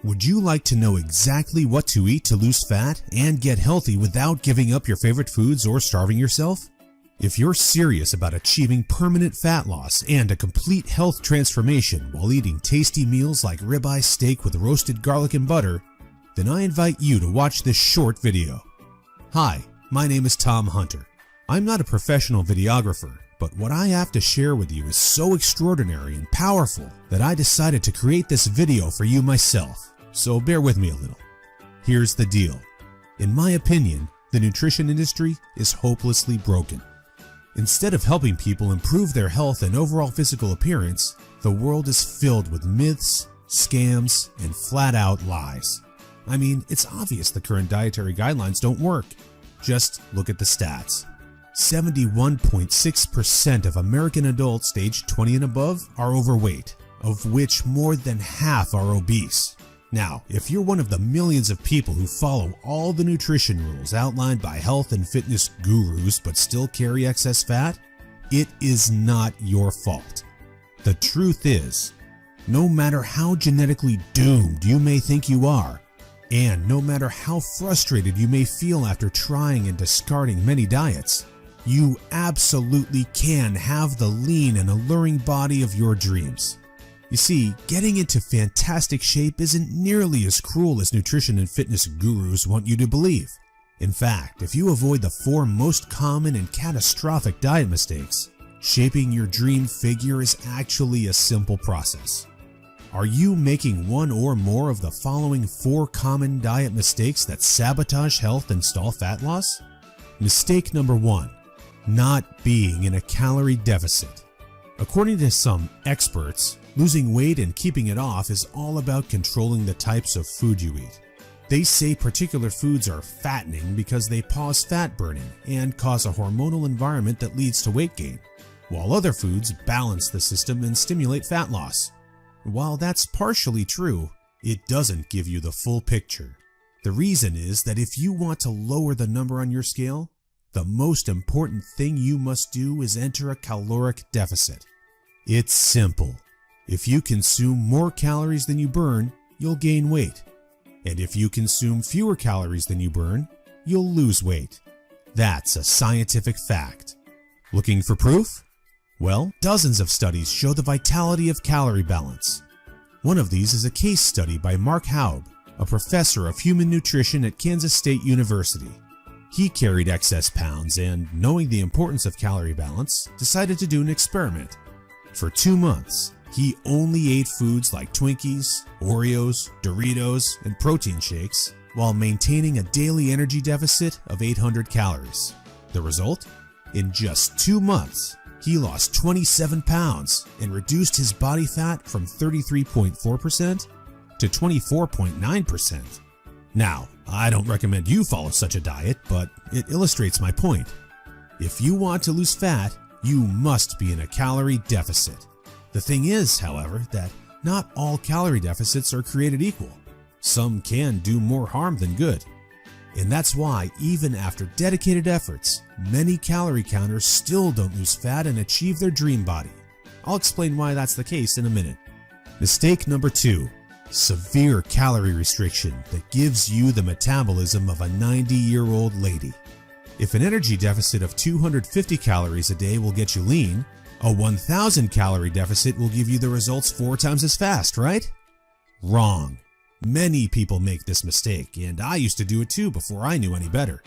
Would you like to know exactly what to eat to lose fat and get healthy without giving up your favorite foods or starving yourself? If you're serious about achieving permanent fat loss and a complete health transformation while eating tasty meals like ribeye steak with roasted garlic and butter, then I invite you to watch this short video. Hi, my name is Tom Hunter. I'm not a professional videographer, but what I have to share with you is so extraordinary and powerful that I decided to create this video for you myself. So bear with me a little. Here's the deal. In my opinion, the nutrition industry is hopelessly broken. Instead of helping people improve their health and overall physical appearance, the world is filled with myths, scams, and flat-out lies. I mean, it's obvious the current dietary guidelines don't work. Just look at the stats. 71.6% of American adults aged 20 and above are overweight, of which more than half are obese. Now, if you're one of the millions of people who follow all the nutrition rules outlined by health and fitness gurus but still carry excess fat, it is not your fault. The truth is, no matter how genetically doomed you may think you are, and no matter how frustrated you may feel after trying and discarding many diets, you absolutely can have the lean and alluring body of your dreams. You see, getting into fantastic shape isn't nearly as cruel as nutrition and fitness gurus want you to believe. In fact, if you avoid the 4 most common and catastrophic diet mistakes, shaping your dream figure is actually a simple process. Are you making one or more of the following 4 common diet mistakes that sabotage health and stall fat loss? Mistake number 1, not being in a calorie deficit. According to some experts, losing weight and keeping it off is all about controlling the types of food you eat. They say particular foods are fattening because they pause fat burning and cause a hormonal environment that leads to weight gain, while other foods balance the system and stimulate fat loss. While that's partially true, it doesn't give you the full picture. The reason is that if you want to lower the number on your scale, the most important thing you must do is enter a caloric deficit. It's simple. If you consume more calories than you burn, you'll gain weight. And if you consume fewer calories than you burn, you'll lose weight. That's a scientific fact. Looking for proof? Well, dozens of studies show the vitality of calorie balance. One of these is a case study by Mark Haub, a professor of human nutrition at Kansas State University. He carried excess pounds and, knowing the importance of calorie balance, decided to do an experiment. For 2 months, he only ate foods like Twinkies, Oreos, Doritos, and protein shakes while maintaining a daily energy deficit of 800 calories. The result? In just 2 months, he lost 27 pounds and reduced his body fat from 33.4% to 24.9%. Now, I don't recommend you follow such a diet, but it illustrates my point. If you want to lose fat, you must be in a calorie deficit. The thing is, however, that not all calorie deficits are created equal. Some can do more harm than good. And that's why, even after dedicated efforts, many calorie counters still don't lose fat and achieve their dream body. I'll explain why that's the case in a minute. Mistake number 2, severe calorie restriction that gives you the metabolism of a 90-year-old lady. If an energy deficit of 250 calories a day will get you lean, a 1,000 calorie deficit will give you the results 4 times as fast, right? Wrong. Many people make this mistake, and I used to do it too before I knew any better.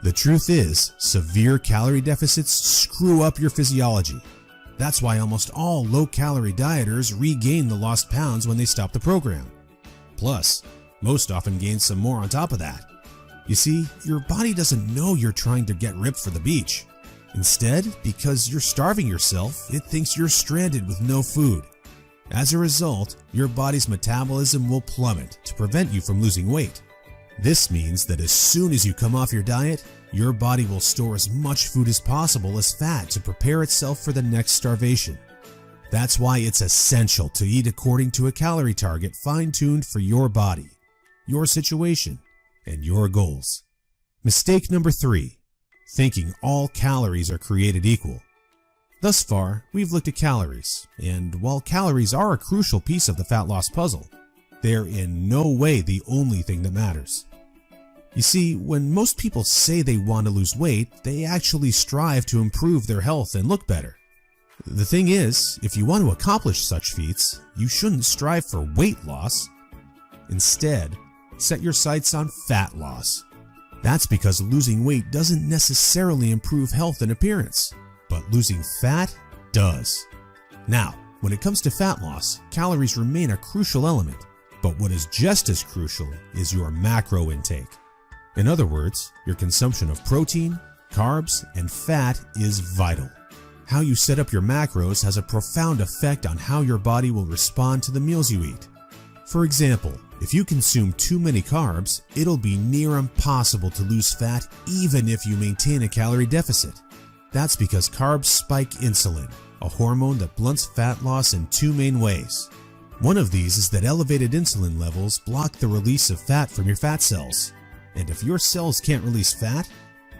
The truth is, severe calorie deficits screw up your physiology. That's why almost all low-calorie dieters regain the lost pounds when they stop the program. Plus, most often gain some more on top of that. You see, your body doesn't know you're trying to get ripped for the beach. Instead, because you're starving yourself, it thinks you're stranded with no food. As a result, your body's metabolism will plummet to prevent you from losing weight. This means that as soon as you come off your diet, your body will store as much food as possible as fat to prepare itself for the next starvation. That's why it's essential to eat according to a calorie target fine-tuned for your body, your situation, and your goals. Mistake number 3, thinking all calories are created equal. Thus far, we've looked at calories, and while calories are a crucial piece of the fat loss puzzle, they're in no way the only thing that matters. You see, when most people say they want to lose weight, they actually strive to improve their health and look better. The thing is, if you want to accomplish such feats, you shouldn't strive for weight loss. Instead, set your sights on fat loss. That's because losing weight doesn't necessarily improve health and appearance, but losing fat does. Now, when it comes to fat loss, calories remain a crucial element, but what is just as crucial is your macro intake. In other words, your consumption of protein, carbs, and fat is vital. How you set up your macros has a profound effect on how your body will respond to the meals you eat. For example, if you consume too many carbs, it'll be near impossible to lose fat even if you maintain a calorie deficit. That's because carbs spike insulin, a hormone that blunts fat loss in two main ways. One of these is that elevated insulin levels block the release of fat from your fat cells. And if your cells can't release fat,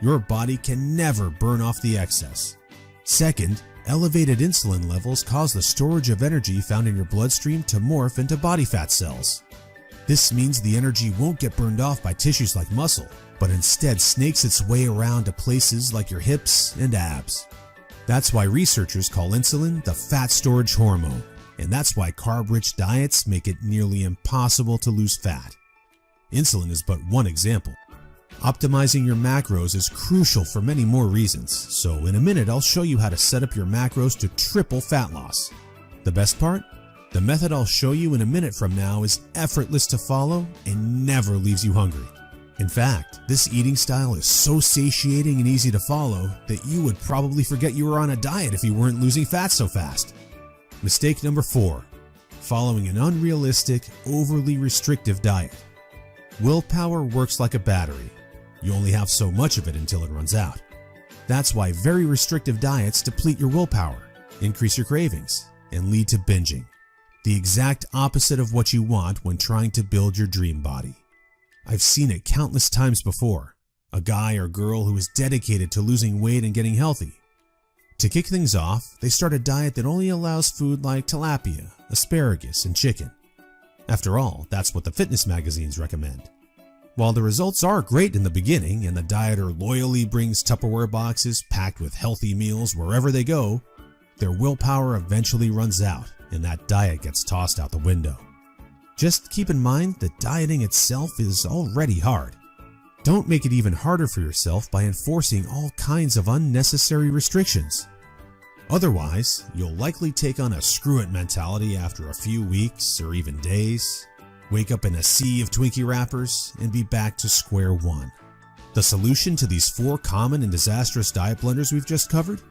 your body can never burn off the excess. Second, elevated insulin levels cause the storage of energy found in your bloodstream to morph into body fat cells. This means the energy won't get burned off by tissues like muscle, but instead snakes its way around to places like your hips and abs. That's why researchers call insulin the fat storage hormone, and that's why carb-rich diets make it nearly impossible to lose fat. Insulin is but one example. Optimizing your macros is crucial for many more reasons, so in a minute I'll show you how to set up your macros to triple fat loss. The best part? The method I'll show you in a minute from now is effortless to follow and never leaves you hungry. In fact, this eating style is so satiating and easy to follow that you would probably forget you were on a diet if you weren't losing fat so fast. Mistake number 4. Following an unrealistic, overly restrictive diet. Willpower works like a battery. You only have so much of it until it runs out. That's why very restrictive diets deplete your willpower, increase your cravings, and lead to binging. The exact opposite of what you want when trying to build your dream body. I've seen it countless times before. A guy or girl who is dedicated to losing weight and getting healthy. To kick things off, they start a diet that only allows food like tilapia, asparagus, and chicken. After all, that's what the fitness magazines recommend. While the results are great in the beginning and the dieter loyally brings Tupperware boxes packed with healthy meals wherever they go, their willpower eventually runs out and that diet gets tossed out the window. Just keep in mind that dieting itself is already hard. Don't make it even harder for yourself by enforcing all kinds of unnecessary restrictions. Otherwise, you'll likely take on a screw-it mentality after a few weeks or even days, wake up in a sea of Twinkie wrappers, and be back to square one. The solution to these 4 common and disastrous diet blunders we've just covered?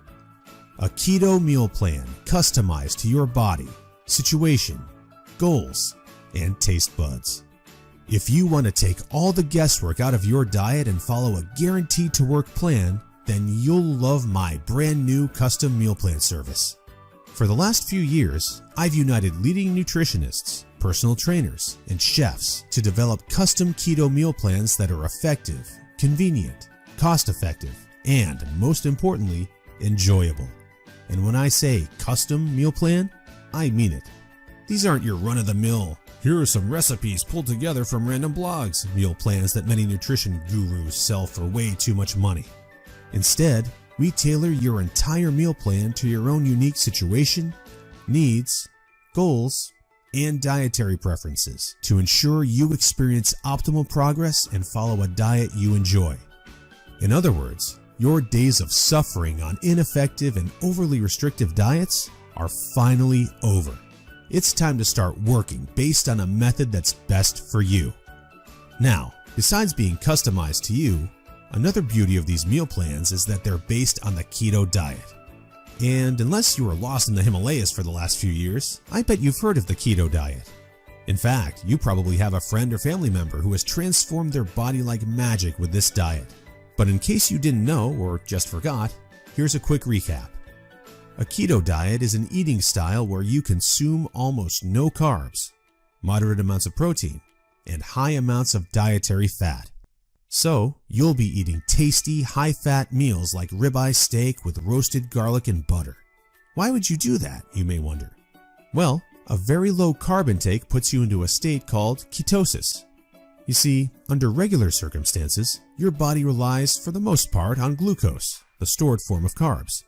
A keto meal plan customized to your body, situation, goals, and taste buds. If you want to take all the guesswork out of your diet and follow a guaranteed-to-work plan, then you'll love my brand new custom meal plan service. For the last few years, I've united leading nutritionists, personal trainers, and chefs to develop custom keto meal plans that are effective, convenient, cost-effective, and, most importantly, enjoyable. And when I say custom meal plan, I mean it. These aren't your run-of-the-mill, here are some recipes pulled together from random blogs meal plans that many nutrition gurus sell for way too much money. Instead, we tailor your entire meal plan to your own unique situation, needs, goals, and dietary preferences to ensure you experience optimal progress and follow a diet you enjoy. In other words, your days of suffering on ineffective and overly restrictive diets are finally over. It's time to start working based on a method that's best for you. Now, besides being customized to you, another beauty of these meal plans is that they're based on the keto diet. And unless you were lost in the Himalayas for the last few years, I bet you've heard of the keto diet. In fact, you probably have a friend or family member who has transformed their body like magic with this diet. But in case you didn't know or just forgot, here's a quick recap. A keto diet is an eating style where you consume almost no carbs, moderate amounts of protein, and high amounts of dietary fat. So, you'll be eating tasty, high-fat meals like ribeye steak with roasted garlic and butter. Why would you do that, you may wonder? Well, A very low carb intake puts you into a state called ketosis. You see, under regular circumstances, your body relies for the most part on glucose, the stored form of carbs.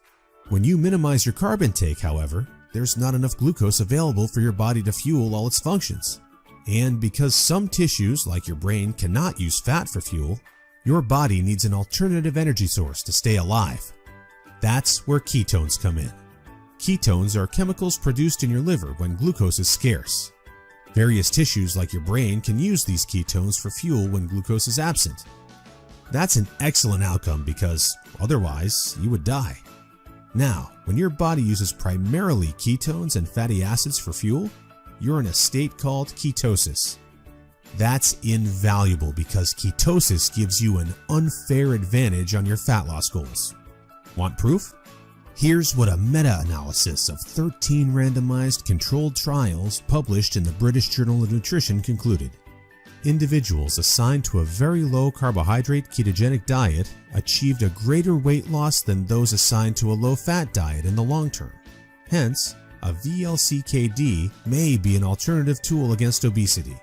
When you minimize your carb intake, however, there's not enough glucose available for your body to fuel all its functions. And because some tissues, like your brain, cannot use fat for fuel, your body needs an alternative energy source to stay alive. That's where ketones come in. Ketones are chemicals produced in your liver when glucose is scarce. Various tissues like your brain can use these ketones for fuel when glucose is absent. That's an excellent outcome because otherwise you would die. Now, when your body uses primarily ketones and fatty acids for fuel, you're in a state called ketosis. That's invaluable because ketosis gives you an unfair advantage on your fat loss goals. Want proof? Here's what a meta-analysis of 13 randomized controlled trials published in the British Journal of Nutrition concluded. Individuals assigned to a very low carbohydrate ketogenic diet achieved a greater weight loss than those assigned to a low-fat diet in the long term. Hence, a VLCKD may be an alternative tool against obesity.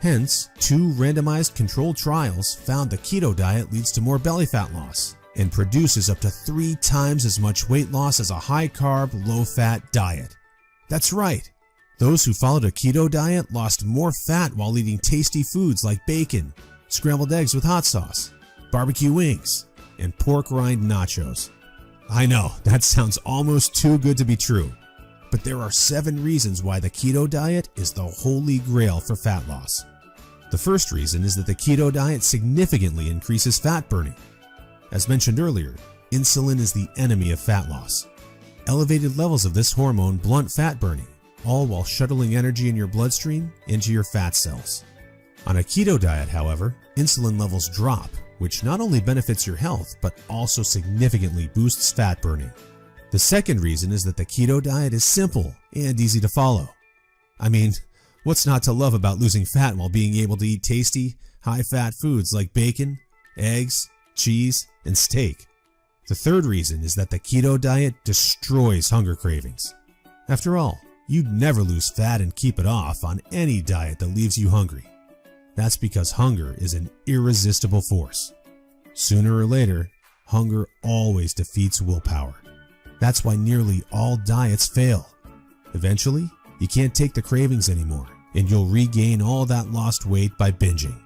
Hence, 2 randomized controlled trials found the keto diet leads to more belly fat loss and produces up to 3 times as much weight loss as a high-carb, low-fat diet. That's right. Those who followed a keto diet lost more fat while eating tasty foods like bacon, scrambled eggs with hot sauce, barbecue wings, and pork rind nachos. I know, that sounds almost too good to be true, but there are 7 reasons why the keto diet is the holy grail for fat loss. The first reason is that the keto diet significantly increases fat burning. As mentioned earlier, insulin is the enemy of fat loss. Elevated levels of this hormone blunt fat burning, all while shuttling energy in your bloodstream into your fat cells. On a keto diet, however, insulin levels drop, which not only benefits your health, but also significantly boosts fat burning. The second reason is that the keto diet is simple and easy to follow. I mean, what's not to love about losing fat while being able to eat tasty, high-fat foods like bacon, eggs, cheese, and steak? The third reason is that the keto diet destroys hunger cravings. After all, you'd never lose fat and keep it off on any diet that leaves you hungry. That's because hunger is an irresistible force. Sooner or later, hunger always defeats willpower. That's why nearly all diets fail. Eventually, you can't take the cravings anymore, and you'll regain all that lost weight by binging.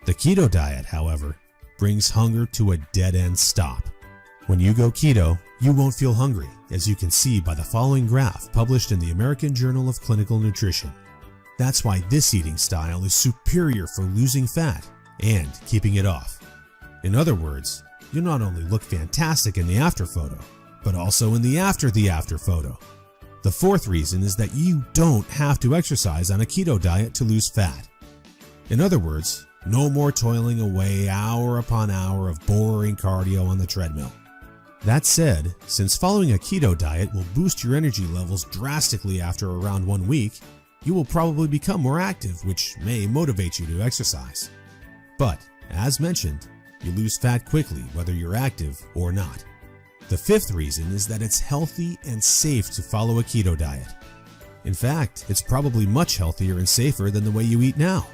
The keto diet, however, brings hunger to a dead-end stop. When you go keto, you won't feel hungry, as you can see by the following graph published in the American Journal of Clinical Nutrition. That's why this eating style is superior for losing fat and keeping it off. In other words, you'll not only look fantastic in the after photo, but also in the after photo. The fourth reason is that you don't have to exercise on a keto diet to lose fat. In other words, no more toiling away hour upon hour of boring cardio on the treadmill. That said, since following a keto diet will boost your energy levels drastically after around 1 week, you will probably become more active, which may motivate you to exercise. But, as mentioned, you lose fat quickly whether you're active or not. The fifth reason is that it's healthy and safe to follow a keto diet. In fact, it's probably much healthier and safer than the way you eat now.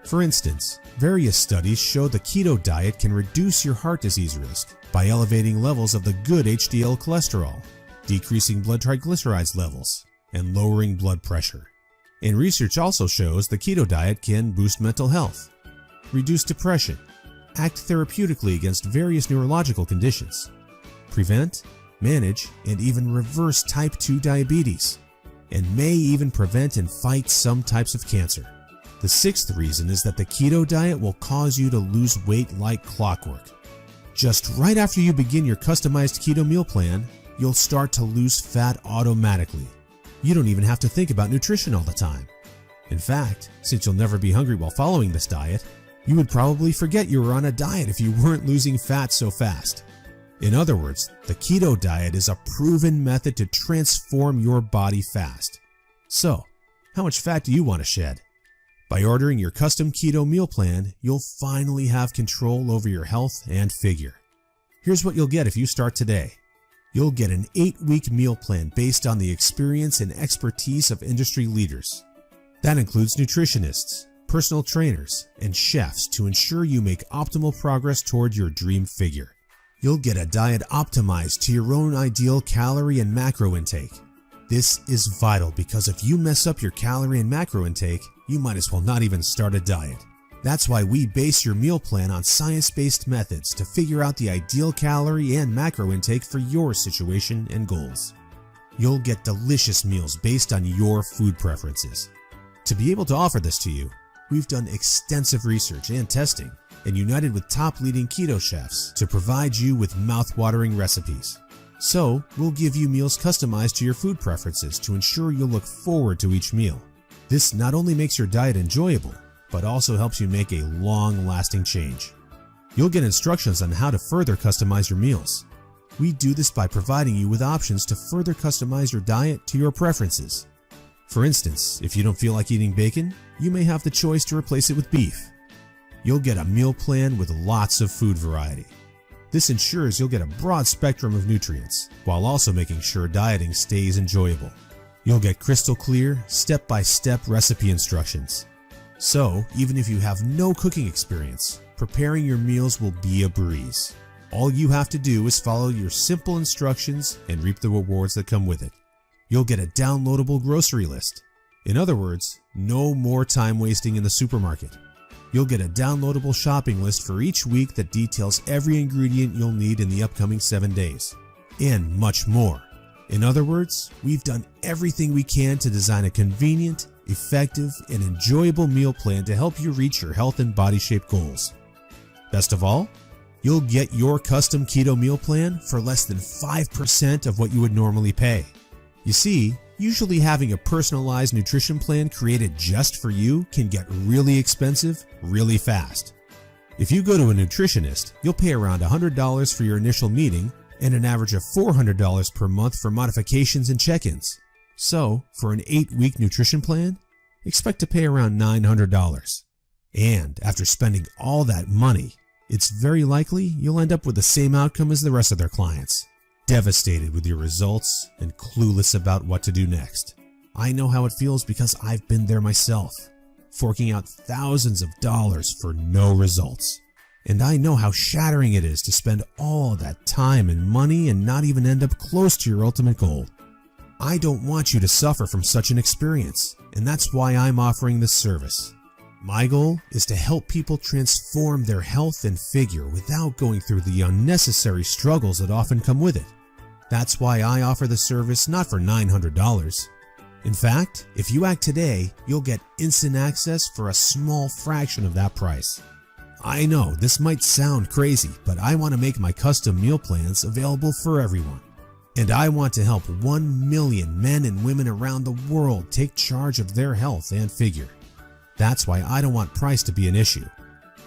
For instance, various studies show the keto diet can reduce your heart disease risk by elevating levels of the good HDL cholesterol, decreasing blood triglycerides levels, and lowering blood pressure. And research also shows the keto diet can boost mental health, reduce depression, act therapeutically against various neurological conditions, prevent, manage, and even reverse type 2 diabetes, and may even prevent and fight some types of cancer. The sixth reason is that the keto diet will cause you to lose weight like clockwork. Just right after you begin your customized keto meal plan, you'll start to lose fat automatically. You don't even have to think about nutrition all the time. In fact, since you'll never be hungry while following this diet, you would probably forget you were on a diet if you weren't losing fat so fast. In other words, the keto diet is a proven method to transform your body fast. So, how much fat do you want to shed? By ordering your custom keto meal plan, you'll finally have control over your health and figure. Here's what you'll get if you start today. You'll get an 8-week meal plan based on the experience and expertise of industry leaders. That includes nutritionists, personal trainers, and chefs to ensure you make optimal progress toward your dream figure. You'll get a diet optimized to your own ideal calorie and macro intake. This is vital because if you mess up your calorie and macro intake, you might as well not even start a diet. That's why we base your meal plan on science-based methods to figure out the ideal calorie and macro intake for your situation and goals. You'll get delicious meals based on your food preferences. To be able to offer this to you, we've done extensive research and testing and united with top leading keto chefs to provide you with mouth-watering recipes. So, we'll give you meals customized to your food preferences to ensure you'll look forward to each meal. This not only makes your diet enjoyable, but also helps you make a long-lasting change. You'll get instructions on how to further customize your meals. We do this by providing you with options to further customize your diet to your preferences. For instance, if you don't feel like eating bacon, you may have the choice to replace it with beef. You'll get a meal plan with lots of food variety. This ensures you'll get a broad spectrum of nutrients, while also making sure dieting stays enjoyable. You'll get crystal clear, step-by-step recipe instructions. So, even if you have no cooking experience, preparing your meals will be a breeze. All you have to do is follow your simple instructions and reap the rewards that come with it. You'll get a downloadable grocery list. In other words, no more time wasting in the supermarket. You'll get a downloadable shopping list for each week that details every ingredient you'll need in the upcoming 7 days. And much more. In other words, we've done everything we can to design a convenient, effective, and enjoyable meal plan to help you reach your health and body shape goals. Best of all, you'll get your custom keto meal plan for less than 5% of what you would normally pay. You see, usually having a personalized nutrition plan created just for you can get really expensive really fast. If you go to a nutritionist, you'll pay around $100 for your initial meeting and an average of $400 per month for modifications and check-ins. So, for an 8-week nutrition plan, expect to pay around $900. And after spending all that money, it's very likely you'll end up with the same outcome as the rest of their clients, devastated with your results and clueless about what to do next. I know how it feels because I've been there myself, forking out thousands of dollars for no results. And I know how shattering it is to spend all that time and money and not even end up close to your ultimate goal. I don't want you to suffer from such an experience, and that's why I'm offering this service. My goal is to help people transform their health and figure without going through the unnecessary struggles that often come with it. That's why I offer the service not for $900. In fact, if you act today, you'll get instant access for a small fraction of that price. I know this might sound crazy, but I want to make my custom meal plans available for everyone. And I want to help 1 million men and women around the world take charge of their health and figure. That's why I don't want price to be an issue.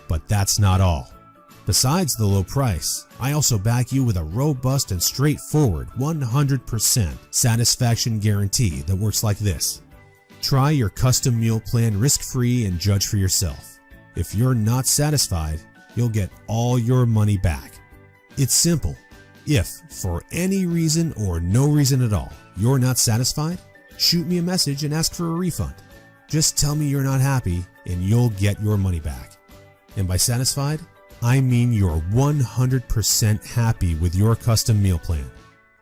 But that's not all. Besides the low price, I also back you with a robust and straightforward 100% satisfaction guarantee that works like this. Try your custom meal plan risk-free and judge for yourself. If you're not satisfied, you'll get all your money back. It's simple. If, for any reason or no reason at all, you're not satisfied, shoot me a message and ask for a refund. Just tell me you're not happy and you'll get your money back. And by satisfied, I mean you're 100% happy with your custom meal plan.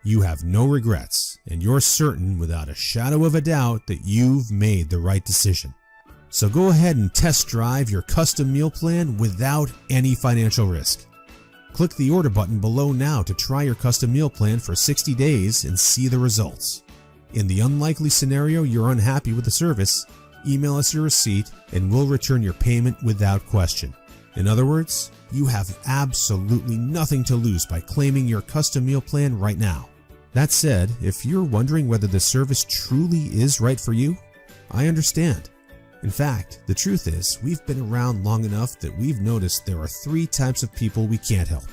You have no regrets and you're certain without a shadow of a doubt that you've made the right decision. So go ahead and test drive your custom meal plan without any financial risk. Click the order button below now to try your custom meal plan for 60 days and see the results. In the unlikely scenario you're unhappy with the service, email us your receipt and we'll return your payment without question. In other words, you have absolutely nothing to lose by claiming your custom meal plan right now. That said, if you're wondering whether the service truly is right for you, I understand. In fact, the truth is, we've been around long enough that we've noticed there are 3 types of people we can't help.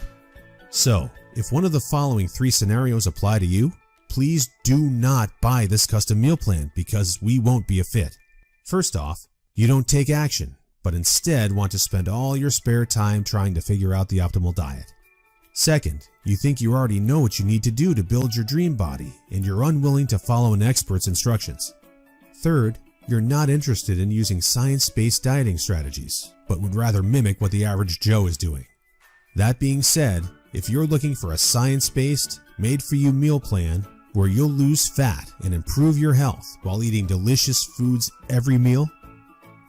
So, if one of the following 3 scenarios apply to you, please do not buy this custom meal plan because we won't be a fit. First off, you don't take action, but instead want to spend all your spare time trying to figure out the optimal diet. Second, you think you already know what you need to do to build your dream body and you're unwilling to follow an expert's instructions. Third, you're not interested in using science-based dieting strategies, but would rather mimic what the average Joe is doing. That being said, if you're looking for a science-based, made-for-you meal plan where you'll lose fat and improve your health while eating delicious foods every meal,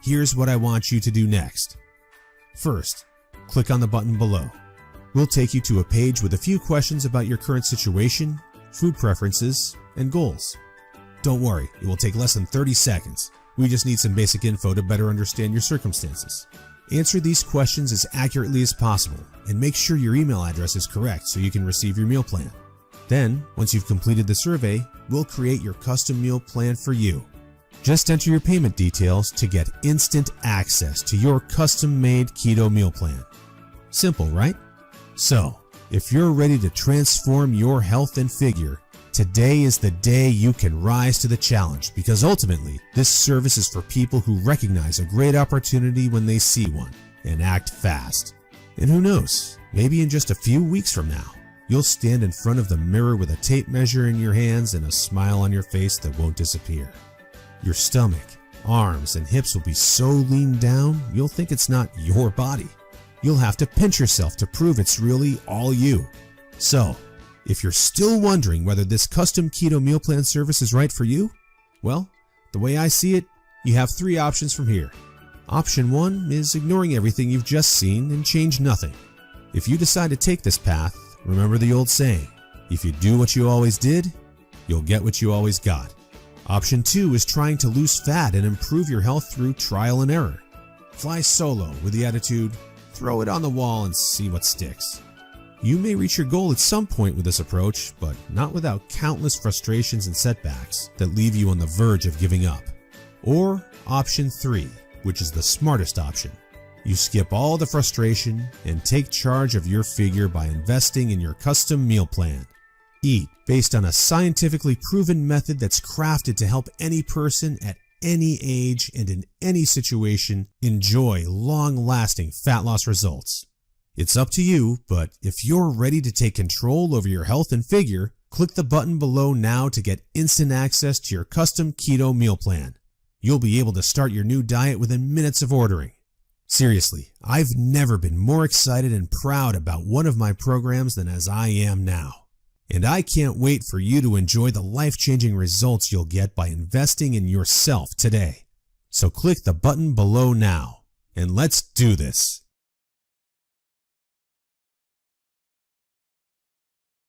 here's what I want you to do next. First, click on the button below. We'll take you to a page with a few questions about your current situation, food preferences, and goals. Don't worry, it will take less than 30 seconds. We just need some basic info to better understand your circumstances. Answer these questions as accurately as possible and make sure your email address is correct so you can receive your meal plan. Then, once you've completed the survey, we'll create your custom meal plan for you. Just enter your payment details to get instant access to your custom-made keto meal plan. Simple, right? So, if you're ready to transform your health and figure, today is the day you can rise to the challenge, because ultimately, this service is for people who recognize a great opportunity when they see one and act fast. And who knows, maybe in just a few weeks from now, you'll stand in front of the mirror with a tape measure in your hands and a smile on your face that won't disappear. Your stomach, arms, and hips will be so lean down, you'll think it's not your body. You'll have to pinch yourself to prove it's really all you. So, if you're still wondering whether this custom keto meal plan service is right for you, well, the way I see it, you have three options from here. Option 1 is ignoring everything you've just seen and change nothing. If you decide to take this path, remember the old saying, if you do what you always did, you'll get what you always got. Option 2 is trying to lose fat and improve your health through trial and error. Fly solo with the attitude, throw it on the wall and see what sticks. You may reach your goal at some point with this approach, but not without countless frustrations and setbacks that leave you on the verge of giving up. Or option 3, which is the smartest option. You skip all the frustration and take charge of your figure by investing in your custom meal plan. Eat based on a scientifically proven method that's crafted to help any person at any age and in any situation enjoy long-lasting fat loss results. It's up to you, but if you're ready to take control over your health and figure, click the button below now to get instant access to your custom keto meal plan. You'll be able to start your new diet within minutes of ordering. Seriously, I've never been more excited and proud about one of my programs than as I am now. And I can't wait for you to enjoy the life-changing results you'll get by investing in yourself today. So click the button below now, and let's do this.